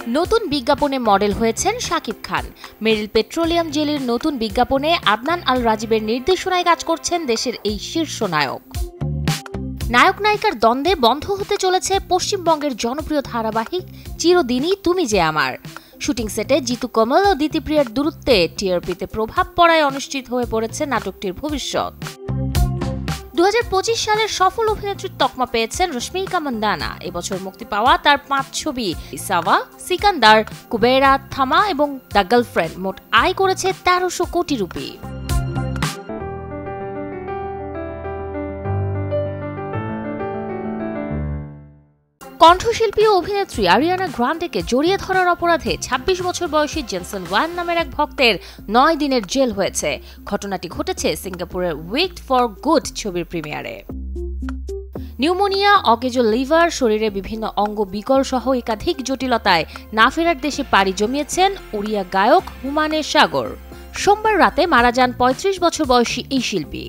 নতুন বিজ্ঞাপনে মডেল হয়েছেন শাকিব খান। মেরিল পেট্রোলিয়াম জেলির নতুন বিজ্ঞাপনে আদনান আল রাজীবের নির্দেশনায় কাজ করছেন দেশের এই শীর্ষ নায়ক। নায়ক নায়িকার দ্বন্দ্বে বন্ধ হতে চলেছে পশ্চিমবঙ্গের জনপ্রিয় ধারাবাহিক চিরদিনই তুমি যে আমার। শুটিং সেটে জিতু কমল ও দিতিপ্রিয়ার দূরত্বে টিআরপিতে প্রভাব পড়ায় অনিশ্চিত হয়ে পড়েছে নাটকটির ভবিষ্যৎ। 2025 সালের সফল অভিনেত্রীর তকমা পেয়েছেন রশ্মিকা মান্দানা। এবছর মুক্তি পাওয়া তার 5 ছবি সাওয়া, সিকান্দার, কুবেরা, থামা এবং দ্য গার্লফ্রেন্ড মোট আয় করেছে 1300 কোটি রুপি। কণ্ঠশিল্পী ও অভিনেত্রী আরিয়ানা গ্রান্ডেকে জড়িয়ে ধরার অপরাধে 26 বছর বয়সী জেনসন ওয়ান নামের এক ভক্তের 9 দিনের জেল হয়েছে। ঘটনাটি ঘটেছে সিঙ্গাপুরের উইকড ফর গুড ছবির প্রিমিয়ারে। নিউমোনিয়া, অকেজো লিভার, শরীরে বিভিন্ন অঙ্গ বিকল সহ একাধিক জটিলতায় না ফেরার দেশে পাড়ি জমিয়েছেন ওড়িয়া গায়ক হুমানে সাগর। সোমবার রাতে মারা যান 35 বছর বয়সী এই শিল্পী।